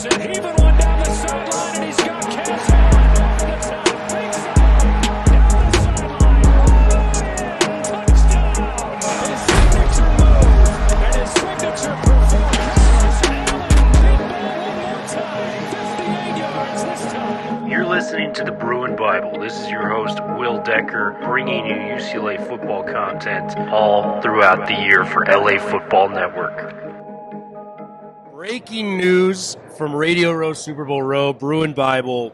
Carlson heaving one down the sideline, and he's got Cass Allen over the top. Big side down the sideline. Touchdown. His signature move and his signature performance. Allen, big ball one more time. 58 yards this time. You're listening to the Bruin Bible. This is your host, Will Decker, bringing you UCLA football content all throughout the year for LA Football Network. Breaking news from Radio Row, Super Bowl Row, Bruin Bible.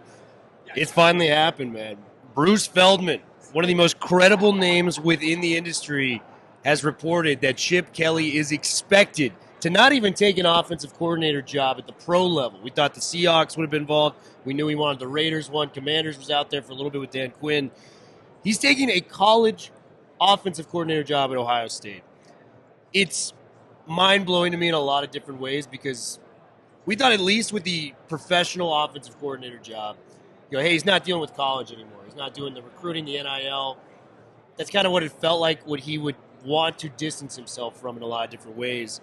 It's finally happened, man. Bruce Feldman, one of the most credible names within the industry, has reported that Chip Kelly is expected to not even take an offensive coordinator job at the pro level. We thought the Seahawks would have been involved. We knew he wanted the Raiders one. Commanders was out there for a little bit with Dan Quinn. He's taking a college offensive coordinator job at Ohio State. It's mind-blowing to me in a lot of different ways because we thought at least with the professional offensive coordinator job, hey, he's not dealing with college anymore. He's not doing the recruiting, the NIL. That's kind of what it felt like, what he would want to distance himself from in a lot of different ways.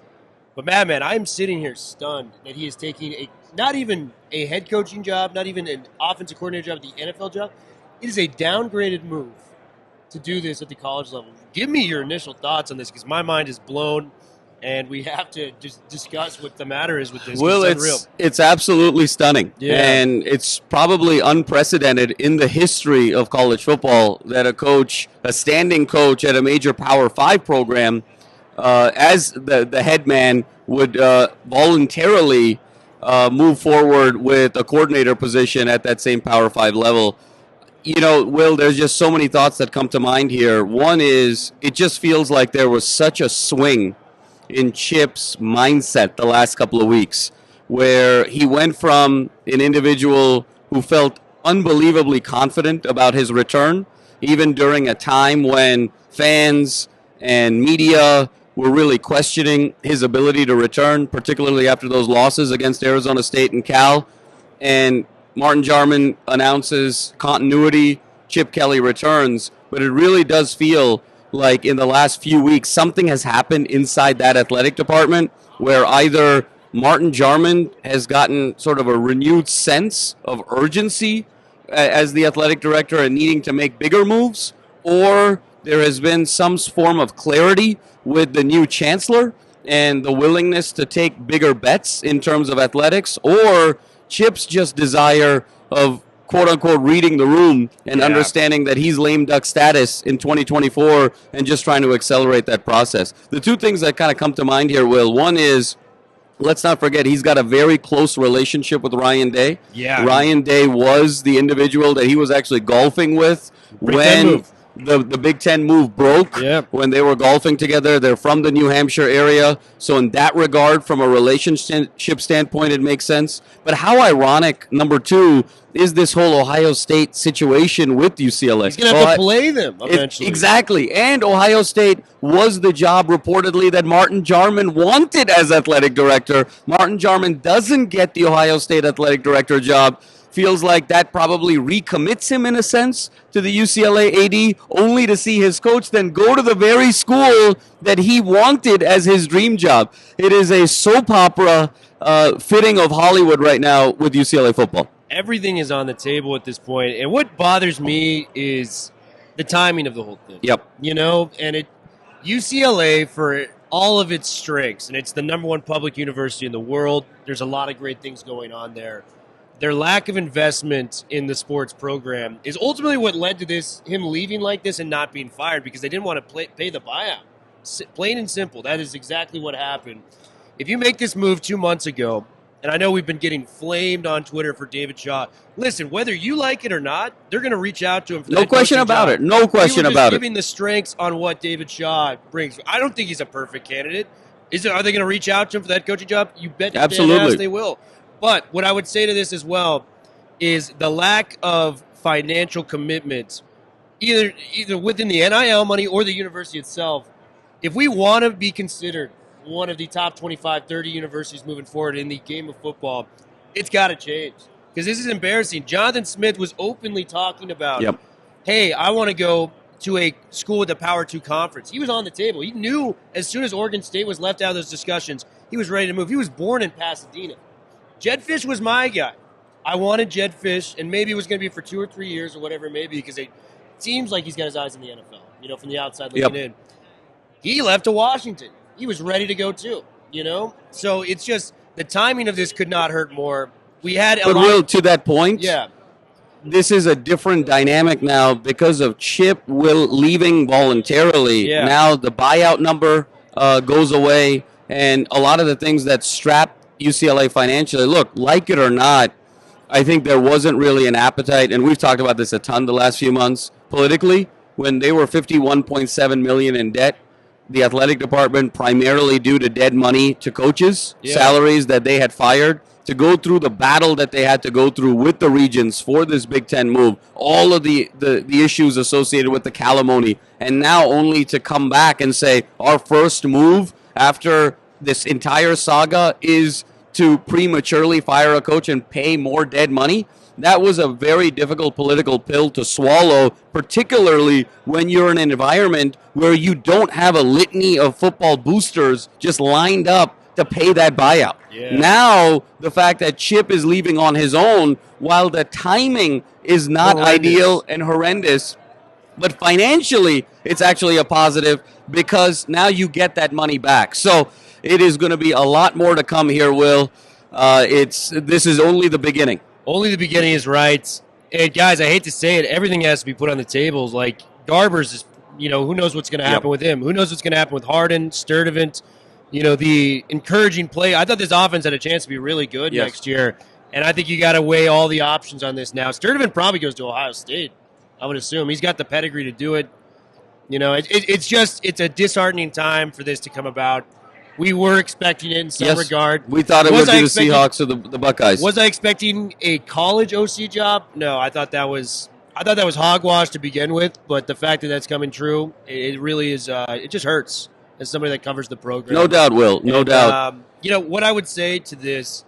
But, man, I'm sitting here stunned that he is taking not even a head coaching job, not even an offensive coordinator job, the NFL job. It is a downgraded move to do this at the college level. Give me your initial thoughts on this because my mind is blown, and we have to just discuss what the matter is with this. Well, it's absolutely stunning, and it's probably unprecedented in the history of college football that a standing coach at a major Power 5 program, as the head man, would voluntarily move forward with a coordinator position at that same Power 5 level. Will, there's just so many thoughts that come to mind here. One is it just feels like there was such a swing in Chip's mindset the last couple of weeks, where he went from an individual who felt unbelievably confident about his return, even during a time when fans and media were really questioning his ability to return, particularly after those losses against Arizona State and Cal. And Martin Jarman announces continuity, Chip Kelly returns, but it really does feel like in the last few weeks something has happened inside that athletic department where either Martin Jarman has gotten sort of a renewed sense of urgency as the athletic director and needing to make bigger moves, or there has been some form of clarity with the new chancellor and the willingness to take bigger bets in terms of athletics, or Chip's just desire of quote-unquote reading the room and understanding that he's lame duck status in 2024 and just trying to accelerate that process. The two things that kind of come to mind here, Will, one is, let's not forget, he's got a very close relationship with Ryan Day. Yeah. Ryan Day was the individual that he was actually golfing with when the Big Ten move broke, when they were golfing together. They're from the New Hampshire area. So in that regard, from a relationship standpoint, it makes sense. But how ironic, number two, is this whole Ohio State situation with UCLA. He's going to have to play them eventually. Exactly. And Ohio State was the job reportedly that Martin Jarman wanted as athletic director. Martin Jarman doesn't get the Ohio State athletic director job. Feels like that probably recommits him in a sense to the UCLA AD, only to see his coach then go to the very school that he wanted as his dream job. It is a soap opera fitting of Hollywood right now with UCLA football. Everything is on the table at this point, and what bothers me is the timing of the whole thing. Yep. And UCLA, for all of its strengths, and it's the number one public university in the world, there's a lot of great things going on there. Their lack of investment in the sports program is ultimately what led to him leaving like this and not being fired because they didn't want to pay the buyout. Plain and simple, that is exactly what happened. If you make this move 2 months ago, and I know we've been getting flamed on Twitter for David Shaw. Listen, whether you like it or not, they're going to reach out to him for No question about it. No question about it. Giving the strengths on what David Shaw brings. I don't think he's a perfect candidate. Are they going to reach out to him for that coaching job? You bet your damn ass they will. But what I would say to this as well is the lack of financial commitment, either within the NIL money or the university itself. If we want to be considered one of the top 25, 30 universities moving forward in the game of football, it's got to change. Because this is embarrassing. Jonathan Smith was openly talking about, hey, I want to go to a school with a Power 2 conference. He was on the table. He knew as soon as Oregon State was left out of those discussions, he was ready to move. He was born in Pasadena. Jed Fish was my guy. I wanted Jed Fish, and maybe it was going to be for 2 or 3 years or whatever it may be, because it seems like he's got his eyes in the NFL, from the outside looking in. He left to Washington. He was ready to go too, So it's just the timing of this could not hurt more. We had But Will, to that point, yeah. This is a different dynamic now because of Chip Will leaving voluntarily. Yeah. Now the buyout number goes away, and a lot of the things that strap UCLA financially, look, like it or not, I think there wasn't really an appetite, and we've talked about this a ton the last few months, politically, when they were $51.7 million in debt, the athletic department, primarily due to dead money to coaches, salaries that they had fired, to go through the battle that they had to go through with the regions for this Big Ten move, all of the issues associated with the calamity, and now only to come back and say our first move after this entire saga is to prematurely fire a coach and pay more dead money. That was a very difficult political pill to swallow, particularly when you're in an environment where you don't have a litany of football boosters just lined up to pay that buyout. Yeah. Now, the fact that Chip is leaving on his own, while the timing is not ideal and horrendous, but financially, it's actually a positive because now you get that money back. So it is going to be a lot more to come here, Will. This is only the beginning. Only the beginning is right. And guys, I hate to say it, everything has to be put on the tables. Like Garbers is, who knows what's going to happen with him? Who knows what's going to happen with Harden, Sturdivant? The encouraging play. I thought this offense had a chance to be really good next year, and I think you got to weigh all the options on this now. Sturdivant probably goes to Ohio State, I would assume. He's got the pedigree to do it. It's a disheartening time for this to come about. We were expecting it in some regard. We thought it would be the Seahawks or the Buckeyes. Was I expecting a college OC job? No, I thought that was hogwash to begin with, but the fact that that's coming true, it really is. It just hurts. As somebody that covers the program. No doubt, Will. No doubt. What I would say to this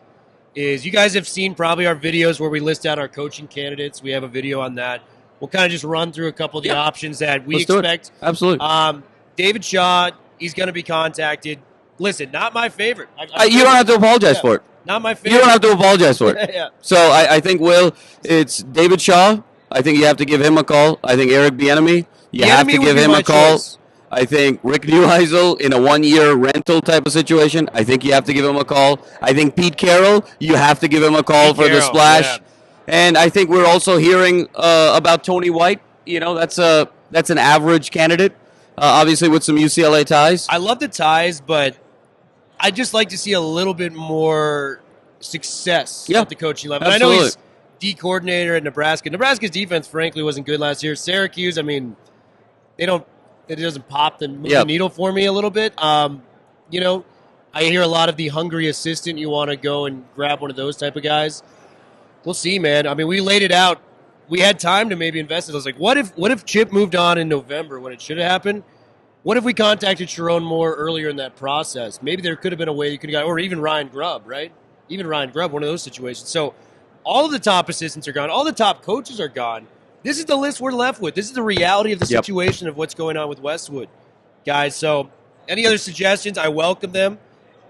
is you guys have seen probably our videos where we list out our coaching candidates. We have a video on that. We'll kind of just run through a couple of the options that we expect. Absolutely. David Shaw, he's going to be contacted. Listen, not my favorite. You don't have to apologize for it. Not my favorite. You don't have to apologize for it. Yeah. So I think, Will, it's David Shaw. I think you have to give him a call. I think Eric Bieniemy, you have to give him a call. Choice. I think Rick Neuheisel in a one-year rental type of situation, I think you have to give him a call. I think Pete Carroll, you have to give him a call for the splash. Yeah. And I think we're also hearing about Tony White. That's an average candidate, obviously with some UCLA ties. I love the ties, but I'd just like to see a little bit more success at the coaching level. Absolutely. I know he's D coordinator at Nebraska. Nebraska's defense, frankly, wasn't good last year. Syracuse, it doesn't pop the needle for me a little bit. I hear a lot of the hungry assistant. You want to go and grab one of those type of guys. We'll see, man. We laid it out. We had time to maybe invest it. I was like, what if Chip moved on in November when it should have happened? What if we contacted Sharon Moore earlier in that process? Maybe there could have been a way you could have got, or even Ryan Grubb, right? Even Ryan Grubb, one of those situations. So all of the top assistants are gone. All the top coaches are gone. This is the list we're left with. This is the reality of the situation of what's going on with Westwood, guys. So any other suggestions, I welcome them.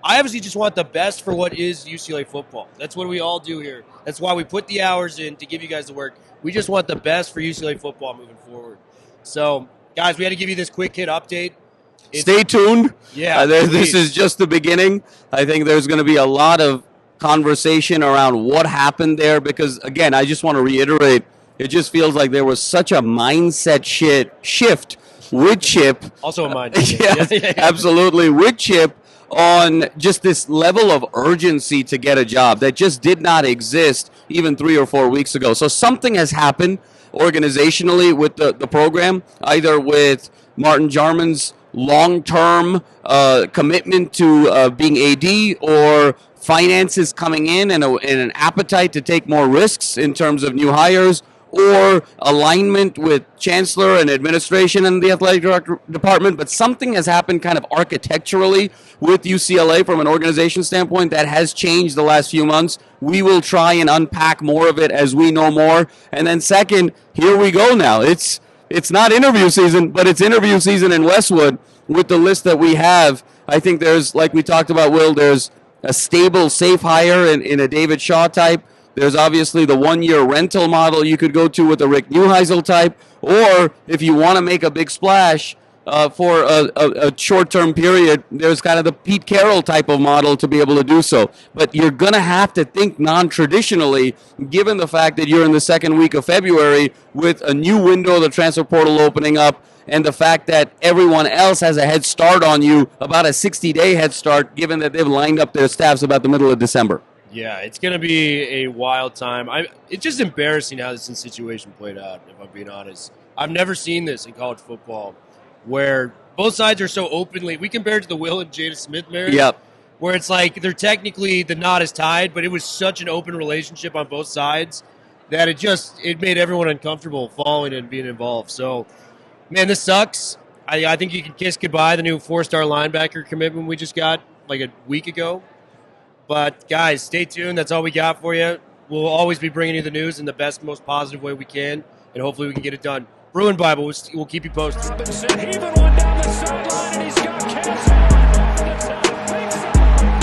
I obviously just want the best for what is UCLA football. That's what we all do here. That's why we put the hours in to give you guys the work. We just want the best for UCLA football moving forward. So, guys, we had to give you this quick hit update. Stay tuned. Yeah, this is just the beginning. I think there's going to be a lot of conversation around what happened there because, again, I just want to reiterate, it just feels like there was such a mindset shift with Chip. Also a mindset. Yes, absolutely. With Chip on just this level of urgency to get a job that just did not exist even 3 or 4 weeks ago. So something has happened organizationally with the program, either with Martin Jarman's long-term commitment to being AD or finances coming in and an appetite to take more risks in terms of new hires, or alignment with chancellor and administration and the athletic department, but something has happened kind of architecturally with UCLA from an organization standpoint that has changed the last few months. We will try and unpack more of it as we know more. And then second, here we go now. It's not interview season, but it's interview season in Westwood with the list that we have. I think there's, like we talked about, Will, there's a stable, safe hire in a David Shaw type. There's obviously the 1-year rental model you could go to with a Rick Neuheisel type. Or if you want to make a big splash for a short-term period, there's kind of the Pete Carroll type of model to be able to do so. But you're going to have to think non-traditionally, given the fact that you're in the second week of February with a new window of the transfer portal opening up, and the fact that everyone else has a head start on you, about a 60-day head start, given that they've lined up their staffs about the middle of December. Yeah, it's going to be a wild time. It's just embarrassing how this situation played out, if I'm being honest. I've never seen this in college football where both sides are so openly. We compared to the Will and Jada Smith marriage. Yep. Where it's like they're technically, the knot is tied, but it was such an open relationship on both sides that it made everyone uncomfortable following and being involved. So, man, this sucks. I think you can kiss goodbye the new 4-star linebacker commitment we just got like a week ago. But, guys, stay tuned. That's all we got for you. We'll always be bringing you the news in the best, most positive way we can, and hopefully we can get it done. Bruin Bible, we'll keep you posted. Robinson, even one down the sideline, and he's got Carson over the top. Takes it down the sideline.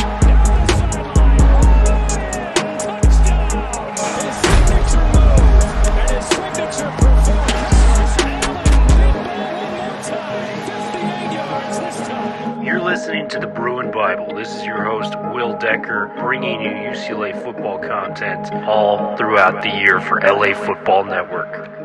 Touchdown. His signature move and his signature performance. Allen, big ball one more time. 58 yards this time. You're listening to the Bruin Bible. This is your host, Will Decker, bringing you UCLA football content all throughout the year for LA Football Network.